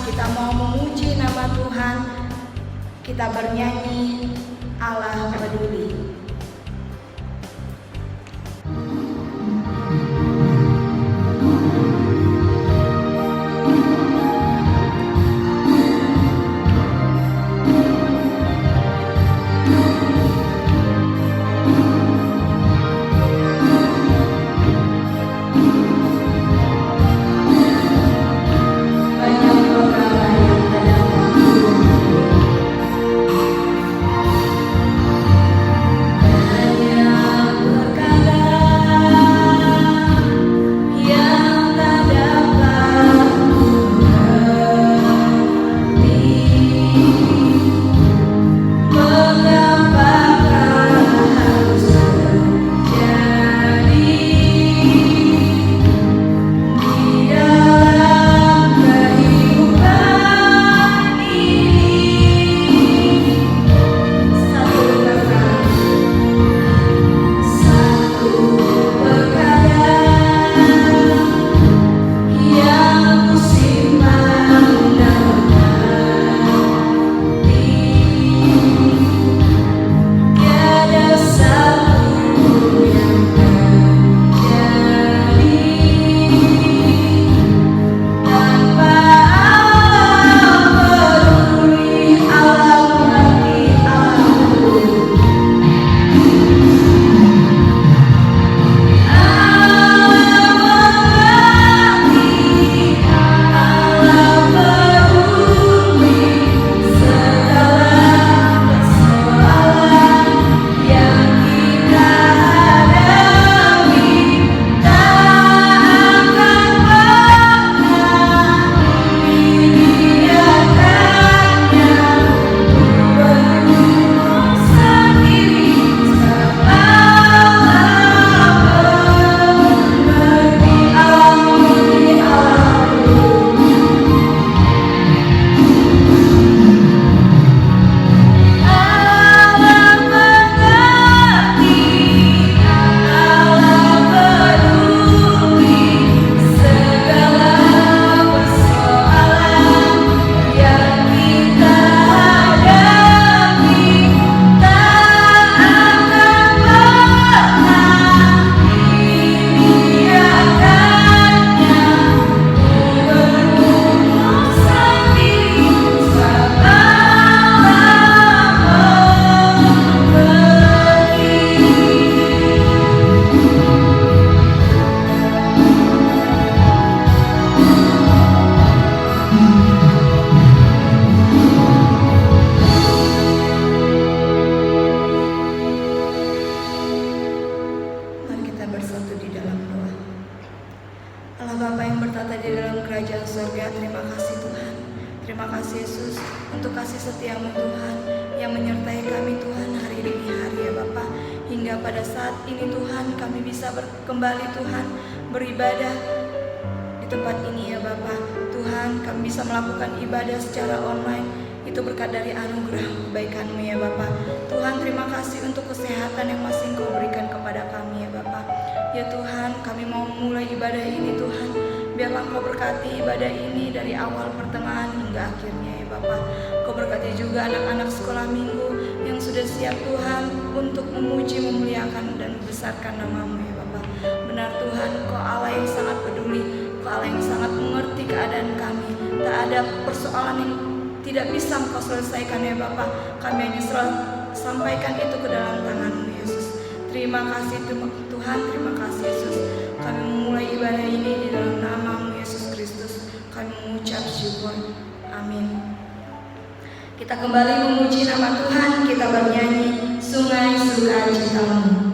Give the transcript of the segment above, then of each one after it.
kita mau memuji nama Tuhan, kita bernyanyi Allah peduli. Kembali Tuhan beribadah di tempat ini ya Bapa. Tuhan, kami bisa melakukan ibadah secara online, itu berkat dari anugerah kebaikan-Mu ya Bapa. Tuhan, terima kasih untuk kesehatan yang masih Engkau berikan kepada kami ya Bapa. Ya Tuhan, kami mau memulai ibadah ini Tuhan, biarlah Engkau berkati ibadah ini dari awal pertengahan hingga akhirnya ya Bapa. Engkau berkati juga anak-anak sekolah minggu yang sudah siap Tuhan untuk memuji, memuliakan dan membesarkan nama-Mu ya Bapa. Benar Tuhan, Engkau Allah yang sangat peduli, Engkau Allah yang sangat mengerti keadaan kami. Tak ada persoalan yang tidak bisa Engkau selesaikan ya Bapa. Kami hanya sampaikan itu ke dalam tangan-Mu Yesus. Terima kasih Tuhan, terima kasih Yesus. Kami memulai ibadah ini di dalam nama-Mu Yesus Kristus. Kami mengucap syukur. Amin. Kita kembali memuji nama Tuhan, kita bernyanyi Sungai Sukacita-Mu.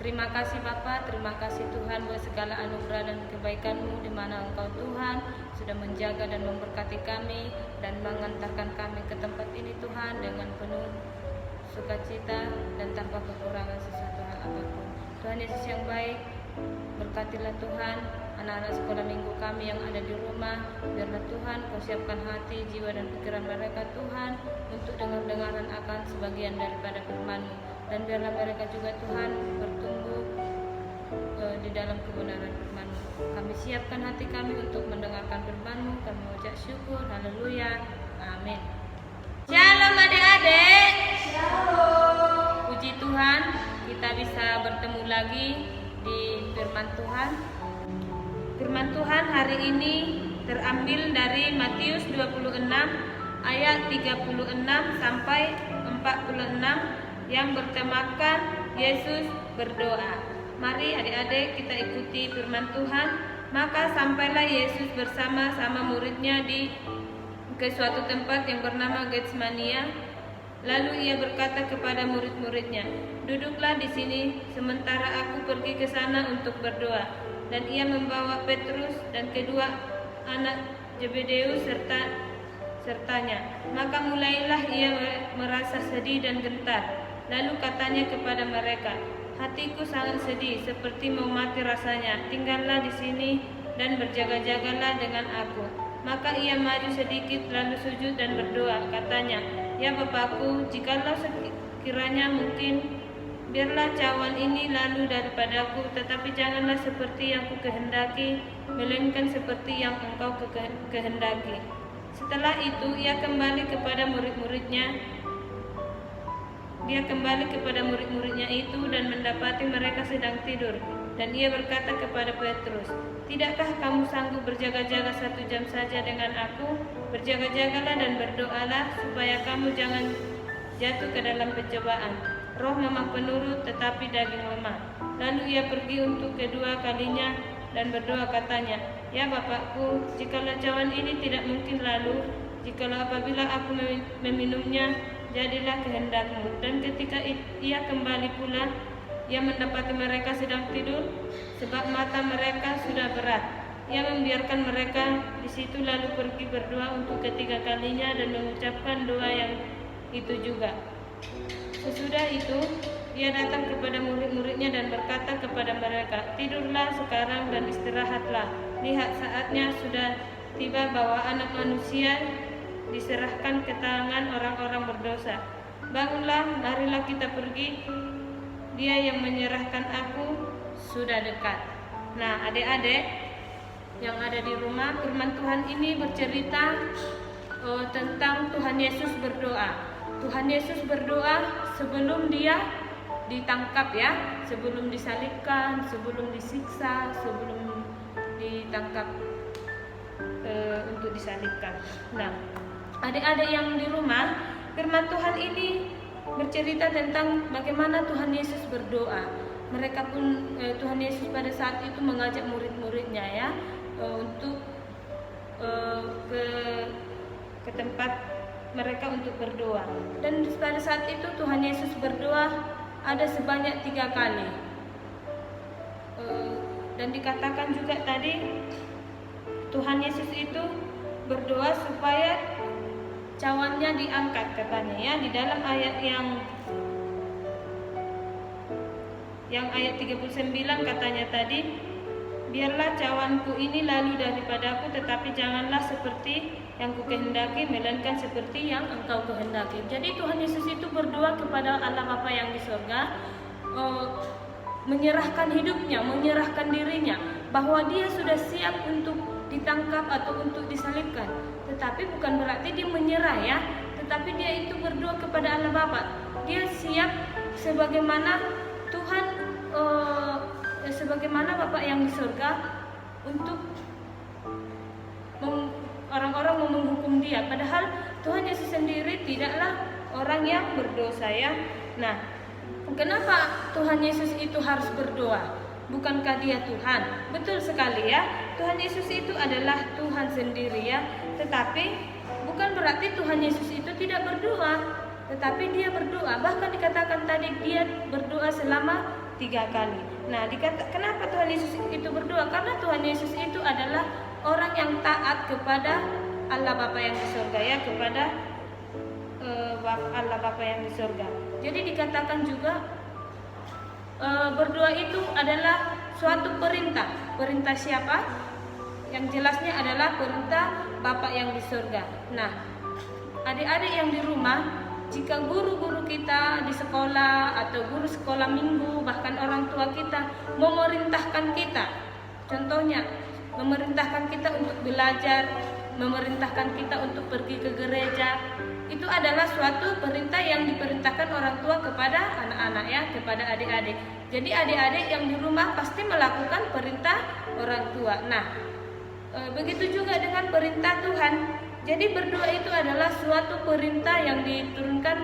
Terima kasih Bapa, terima kasih Tuhan buat segala anugerah dan kebaikan-Mu di mana Engkau Tuhan sudah menjaga dan memberkati kami dan mengantarkan kami ke tempat ini Tuhan dengan penuh sukacita dan tanpa kekurangan sesuatu hal apapun. Tuhan Yesus yang baik, berkatilah Tuhan anak-anak sekolah minggu kami yang ada di rumah. Biarlah Tuhan Kau siapkan hati, jiwa dan pikiran mereka Tuhan untuk dengar-dengaran akan sebagian daripada firman-Mu. Dan biarlah mereka juga Tuhan bertumbuh di dalam kebenaran firman-Mu. Kami siapkan hati kami untuk mendengarkan firman-Mu. Kami mengucap syukur, haleluya, amin. Shalom adik-adik. Shalom. Puji Tuhan, kita bisa bertemu lagi di firman Tuhan. Firman Tuhan hari ini terambil dari Matius 26 ayat 36 sampai 46 yang bertemakan Yesus berdoa. Mari adik-adik kita ikuti firman Tuhan. Maka sampailah Yesus bersama-sama muridnya ke suatu tempat yang bernama Getsemania. Lalu ia berkata kepada murid-muridnya, "Duduklah di sini sementara aku pergi ke sana untuk berdoa." Dan ia membawa Petrus dan kedua anak Zebedeus sertanya. Maka mulailah ia merasa sedih dan gentar. Lalu katanya kepada mereka, "Hatiku sangat sedih, seperti mau mati rasanya. Tinggallah di sini dan berjaga-jagalah dengan aku." Maka ia maju sedikit lalu sujud dan berdoa. Katanya, "Ya Bapakku, jikalau sekiranya mungkin, biarlah cawan ini lalu daripadaku, tetapi janganlah seperti yang ku kehendaki, melainkan seperti yang Engkau kehendaki." Setelah itu ia kembali kepada murid-muridnya. Itu dan mendapati mereka sedang tidur. Dan ia berkata kepada Petrus, "Tidakkah kamu sanggup berjaga-jaga 1 jam saja dengan aku? Berjaga-jagalah dan berdoalah supaya kamu jangan jatuh ke dalam pencobaan. Roh memang penurut tetapi daging lemah." Lalu ia pergi untuk kedua kalinya dan berdoa katanya, "Ya Bapakku, jikalau cawan ini tidak mungkin lalu, jikalau apabila aku meminumnya, jadilah kehendak-Mu." Dan ketika ia kembali pula, ia mendapati mereka sedang tidur, sebab mata mereka sudah berat. Ia membiarkan mereka di situ lalu pergi berdoa untuk ketiga kalinya dan mengucapkan doa yang itu juga. Sesudah itu, ia datang kepada murid-muridnya dan berkata kepada mereka, "Tidurlah sekarang dan istirahatlah. Lihat, saatnya sudah tiba bahwa Anak Manusia diserahkan ke tangan orang-orang berdosa. Bangunlah, marilah kita pergi. Dia yang menyerahkan aku sudah dekat." Nah, adik-adik yang ada di rumah, firman Tuhan ini bercerita tentang Tuhan Yesus berdoa. Tuhan Yesus berdoa sebelum dia ditangkap ya, sebelum disalibkan, sebelum disiksa, sebelum ditangkap untuk disalibkan. Nah, adik-adik yang di rumah, firman Tuhan ini bercerita tentang bagaimana Tuhan Yesus berdoa. Mereka pun Tuhan Yesus pada saat itu mengajak murid-muridnya ya untuk ke tempat mereka untuk berdoa. Dan pada saat itu Tuhan Yesus berdoa ada sebanyak 3 kali. Dan dikatakan juga tadi Tuhan Yesus itu berdoa supaya cawannya diangkat katanya ya, di dalam ayat yang ayat 39 katanya tadi, "Biarlah cawanku ini lalu daripadaku, tetapi janganlah seperti yang kukehendaki, melainkan seperti yang Engkau kehendaki." Jadi Tuhan Yesus itu berdoa kepada Allah Bapa yang di surga, menyerahkan hidupnya, menyerahkan dirinya, bahwa dia sudah siap untuk ditangkap atau untuk disalibkan. Tetapi bukan berarti dia menyerah ya, tetapi dia itu berdoa kepada Allah Bapa. Dia siap sebagaimana Tuhan, sebagaimana Bapa yang di surga untuk orang-orang mau menghukum dia. Padahal Tuhan Yesus sendiri tidaklah orang yang berdosa ya. Nah, kenapa Tuhan Yesus itu harus berdoa? Bukankah dia Tuhan? Betul sekali ya. Tuhan Yesus itu adalah Tuhan sendiri ya. Tetapi bukan berarti Tuhan Yesus itu tidak berdoa, tetapi dia berdoa. Bahkan dikatakan tadi dia berdoa selama 3 kali. Nah, kenapa Tuhan Yesus itu berdoa? Karena Tuhan Yesus itu adalah orang yang taat kepada Allah Bapa yang di surga, ya, kepada Allah Bapa yang di surga. Jadi dikatakan juga berdoa itu adalah suatu perintah. Perintah siapa? Yang jelasnya adalah perintah Bapa yang di surga. Nah, adik-adik yang di rumah, jika guru-guru kita di sekolah atau guru sekolah minggu, bahkan orang tua kita memerintahkan kita, contohnya memerintahkan kita untuk belajar, memerintahkan kita untuk pergi ke gereja, itu adalah suatu perintah yang diperintahkan orang tua kepada anak-anak, ya, kepada adik-adik. Jadi adik-adik yang di rumah pasti melakukan perintah orang tua. Nah, begitu juga dengan perintah Tuhan. Jadi berdoa itu adalah suatu perintah yang diturunkan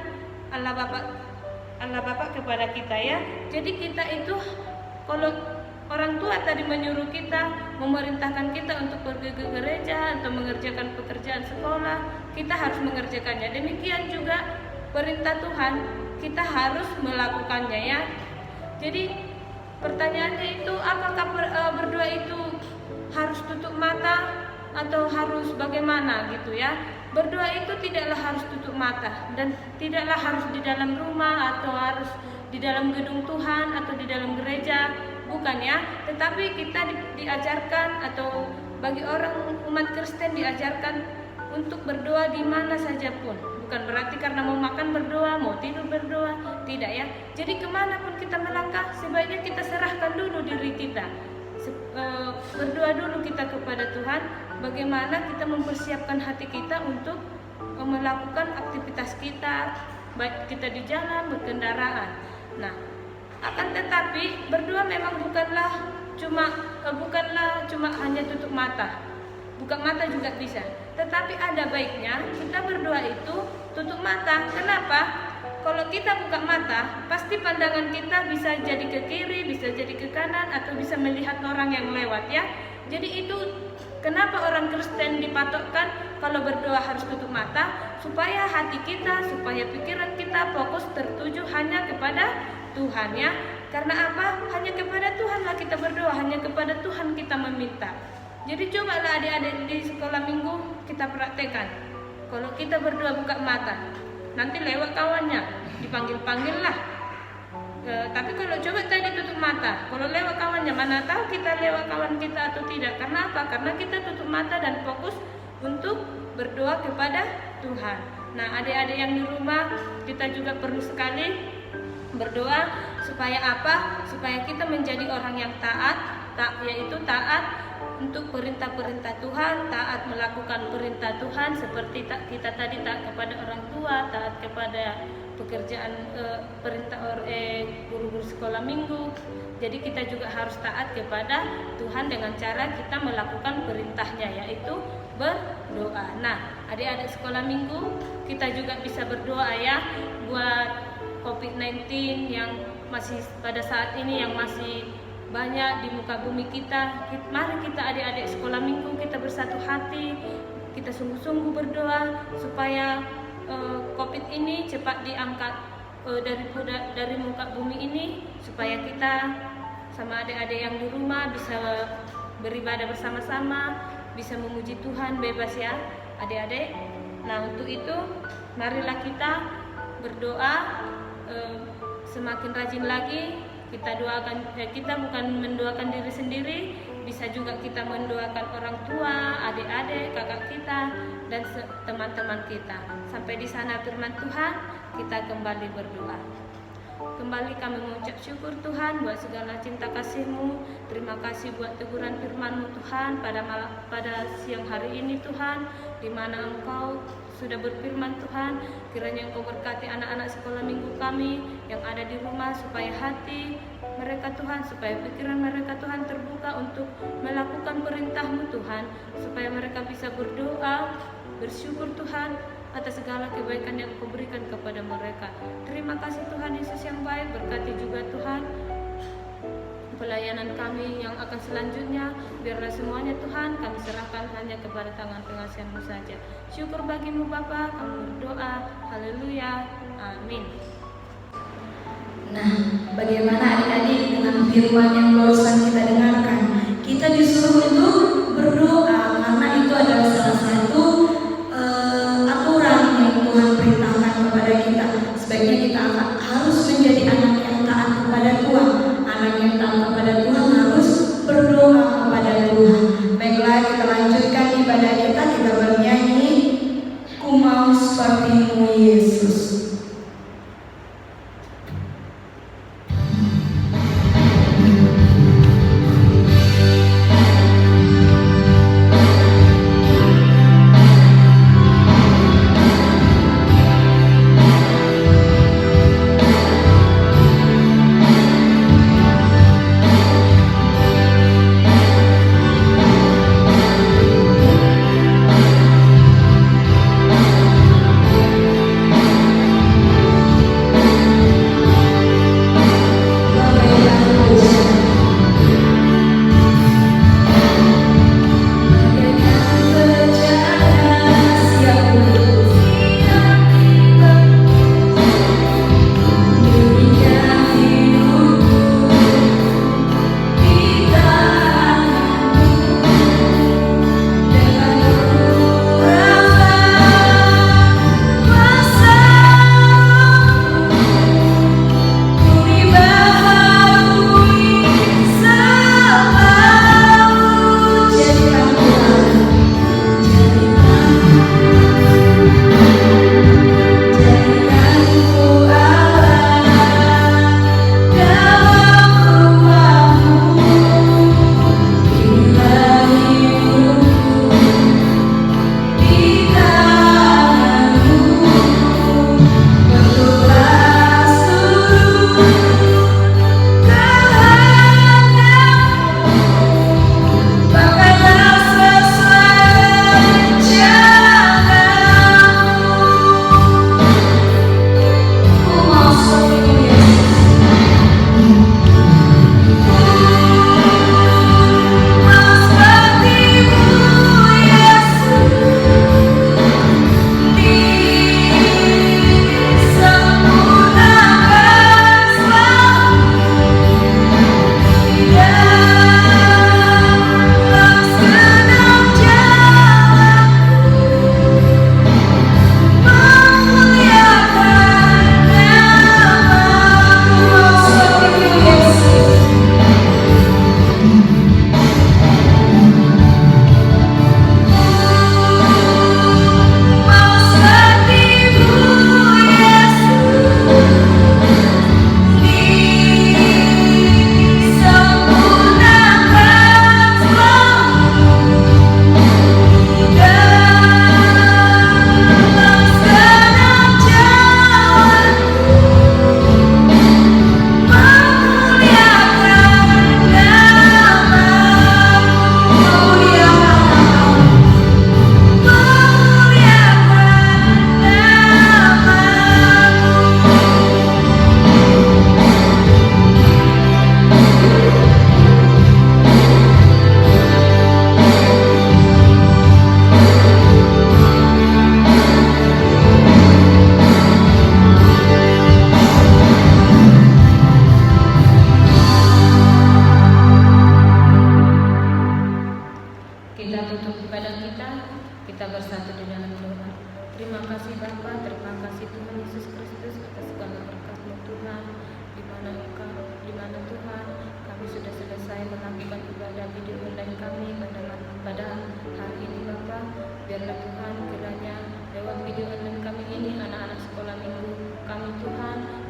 Allah Bapa kepada kita, ya. Jadi kita itu, kalau orang tua tadi menyuruh kita, memerintahkan kita untuk pergi ke gereja atau mengerjakan pekerjaan sekolah, kita harus mengerjakannya. Demikian juga perintah Tuhan, kita harus melakukannya, ya. Jadi pertanyaannya itu, apakah berdoa itu harus tutup mata atau harus bagaimana gitu, ya? Berdoa itu tidaklah harus tutup mata dan tidaklah harus di dalam rumah atau harus di dalam gedung Tuhan atau di dalam gereja, bukan, ya. Tetapi kita diajarkan, atau bagi orang umat Kristen diajarkan untuk berdoa di mana saja pun. Bukan berarti karena mau makan berdoa, mau tidur berdoa, tidak, ya. Jadi kemanapun kita melangkah, sebaiknya kita serahkan dulu diri kita. Berdoa dulu kita kepada Tuhan, bagaimana kita mempersiapkan hati kita untuk melakukan aktivitas kita, baik kita di jalan, berkendaraan. Nah, akan tetapi berdoa memang bukanlah cuma hanya tutup mata. Buka mata juga bisa, tetapi ada baiknya kita berdoa itu tutup mata. Kenapa? Kalau kita buka mata, pasti pandangan kita bisa jadi ke kiri, bisa jadi ke kanan, atau bisa melihat orang yang lewat, ya. Jadi itu kenapa orang Kristen dipatokkan kalau berdoa harus tutup mata, supaya hati kita, supaya pikiran kita fokus tertuju hanya kepada Tuhan, ya. Karena apa? Hanya kepada Tuhanlah kita berdoa, hanya kepada Tuhan kita meminta. Jadi cobalah adik-adik di sekolah minggu kita praktekkan. Kalau kita berdoa buka mata, nanti lewat kawannya, dipanggil-panggil lah. Tapi kalau coba tadi tutup mata, kalau lewat kawannya, mana tahu kita lewat kawan kita atau tidak. Karena apa? Karena kita tutup mata dan fokus untuk berdoa kepada Tuhan. Nah, adik-adik yang di rumah, kita juga perlu sekali berdoa supaya apa? Supaya kita menjadi orang yang taat, yaitu taat untuk perintah-perintah Tuhan, taat melakukan perintah Tuhan, seperti kita tadi taat kepada orang tua, taat kepada pekerjaan perintah guru-guru sekolah minggu. Jadi kita juga harus taat kepada Tuhan dengan cara kita melakukan perintahnya, yaitu berdoa. Nah, adik-adik sekolah minggu, kita juga bisa berdoa, ya, buat COVID-19 yang masih pada saat ini yang masih banyak di muka bumi kita. Mari kita adik-adik sekolah minggu, kita bersatu hati, kita sungguh-sungguh berdoa supaya COVID ini cepat diangkat dari muka bumi ini, supaya kita sama adik-adik yang di rumah bisa beribadah bersama-sama, bisa memuji Tuhan bebas, ya adik-adik. Nah, untuk itu marilah kita berdoa semakin rajin lagi. Kita doakan, kita bukan mendoakan diri sendiri, bisa juga kita mendoakan orang tua, adik-adik, kakak kita, dan teman-teman kita. Sampai di sana firman Tuhan, kita kembali berdoa. Kembali kami mengucap syukur Tuhan buat segala cinta kasih-Mu. Terima kasih buat teguran firman-Mu Tuhan pada siang hari ini Tuhan, di mana Engkau sudah berfirman Tuhan. Kiranya Engkau berkati anak-anak sekolah minggu kami yang ada di rumah, supaya hati mereka Tuhan, supaya pikiran mereka Tuhan terbuka untuk melakukan perintah-Mu Tuhan, supaya mereka bisa berdoa, bersyukur Tuhan atas segala kebaikan yang Engkau berikan kepada mereka. Terima kasih Tuhan Yesus yang baik. Berkati juga Tuhan pelayanan kami yang akan selanjutnya. Biarlah semuanya Tuhan kami serahkan hanya kepada tangan pengasihan-Mu saja. Syukur bagi-Mu Bapa, kami berdoa. Haleluya. Amin. Nah, bagaimana adik-adik dengan firman yang barusan kita dengarkan? Kita disuruh untuk berdoa karena itu adalah salah satu aturan yang Tuhan perintahkan kepada kita. Sebaiknya kita harus menjadi anak yang taat kepada Tuhan. Anak yang taat kepada Tuhan harus berdoa kepada Tuhan. Baiklah, kita lanjutkan ibadah kita. Kita bernyanyi Ku Mau Seperti-Mu Yesus.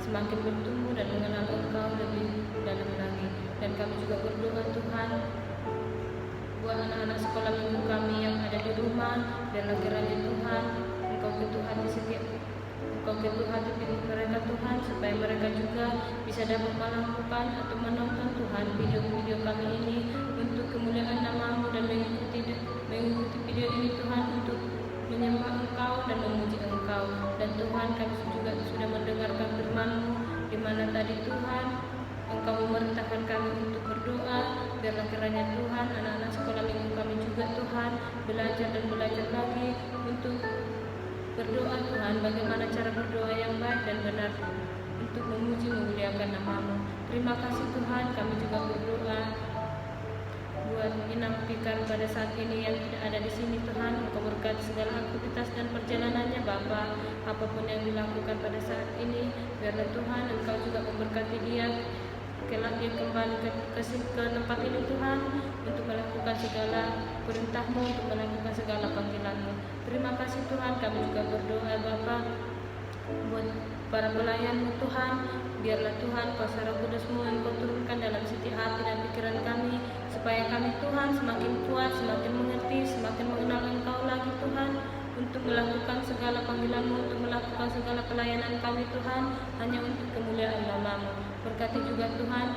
semakin bertumbuh dan mengenal Engkau lebih dalam lagi. Dan kami juga berdoa Tuhan buat anak-anak sekolah minggu kami yang ada di rumah, dan kiranya Tuhan Engkau ketuhan di setiap Engkau ketuhan di mereka Tuhan, supaya mereka juga bisa dapat melakukan atau menonton Tuhan video-video kami ini untuk kemuliaan nama-Mu, dan mengikuti video ini Tuhan untuk menyembah Engkau dan memuji Engkau. Dan Tuhan, kami juga sudah mendengarkan firman-Mu, di mana tadi Tuhan Engkau memerintahkan kami untuk berdoa. Biarlah kiranya Tuhan anak-anak sekolah minggu kami juga Tuhan belajar dan belajar lagi untuk berdoa Tuhan, bagaimana cara berdoa yang baik dan benar untuk memuji memuliakan nama-Mu. Terima kasih Tuhan, kami juga berdoa buat Inam Fikar pada saat ini yang tidak ada di sini Tuhan. Engkau berkati segala aktivitas dan perjalanannya Bapa. Apapun yang dilakukan pada saat ini, biarlah Tuhan Engkau juga memberkati dia. Kelak dia kembali ke tempat ini Tuhan, untuk melakukan segala perintah-Mu, untuk melakukan segala panggilan-Mu. Terima kasih Tuhan, kami juga berdoa Bapa buat para pelayan-Mu Tuhan. Biarlah Tuhan kuasa Roh Kudus-Mu Engkau turunkan dalam setiap hati dan pikiran kami, supaya kami Tuhan semakin kuat, semakin mengerti, semakin mengenal Engkau lagi Tuhan, untuk melakukan segala panggilan-Mu, untuk melakukan segala pelayanan kami Tuhan, hanya untuk kemuliaan nama-Mu. Berkati juga Tuhan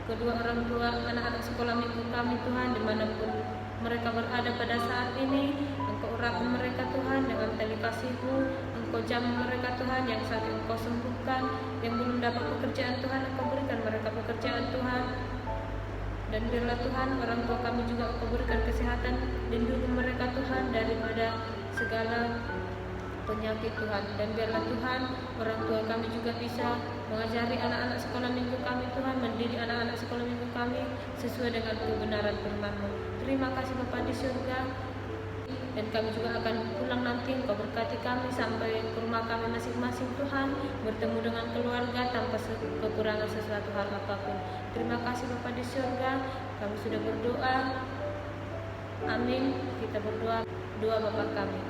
kedua orang tua anak-anak sekolah minggu kami Tuhan, dimanapun mereka berada pada saat ini. Engkau urapi mereka Tuhan dengan tali kasih-Mu. Engkau jamah mereka Tuhan, yang sakit Engkau sembuhkan, yang belum dapat pekerjaan Tuhan Engkau berikan mereka pekerjaan Tuhan. Dan biarlah Tuhan orang tua kami juga Engkau berikan kesehatan, lindungi mereka Tuhan daripada segala penyakit Tuhan. Dan biarlah Tuhan orang tua kami juga bisa mengajari anak-anak sekolah minggu kami Tuhan, mendidik anak-anak sekolah minggu kami sesuai dengan kebenaran firman-Mu. Terima kasih Bapa di surga, dan kami juga akan pulang nanti. Engkau berkati kami sampai ke rumah kami masing-masing Tuhan, bertemu dengan keluarga tanpa kekurangan sesuatu hal apapun. Terima kasih Bapa di surga, kami sudah berdoa. Amin. Kita berdoa doa Bapa kami.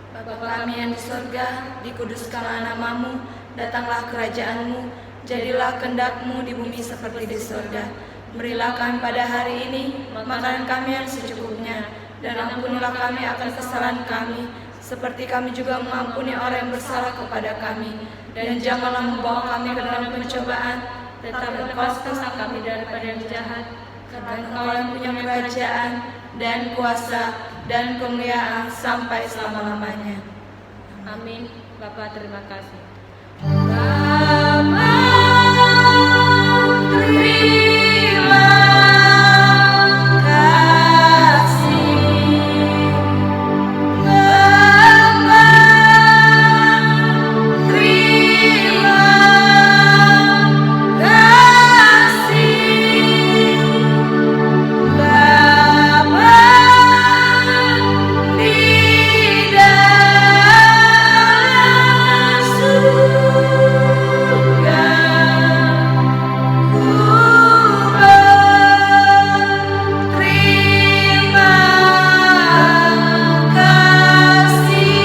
Bapa kami yang di surga, dikuduskanlah nama-Mu, datanglah kerajaan-Mu, jadilah kehendak-Mu di bumi seperti di surga. Berilah kami pada hari ini makanan kami yang secukupnya, dan ampunilah kami akan kesalahan kami, seperti kami juga mengampuni orang yang bersalah kepada kami. Dan janganlah membawa kami ke dalam pencobaan, tetapi lepaskanlah kami daripada yang jahat. Karena Engkau yang punya kerajaan dan kuasa dan kemuliaan sampai selama-lamanya. Amin. Bapa terima kasih. Bapa, terima kasih. Bapa, terima kasih. Bapa di dalam surga, ku berterima kasih.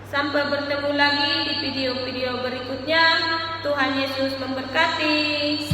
Sampai bertemu lagi di video-video berikutnya. Tuhan Yesus memberkati.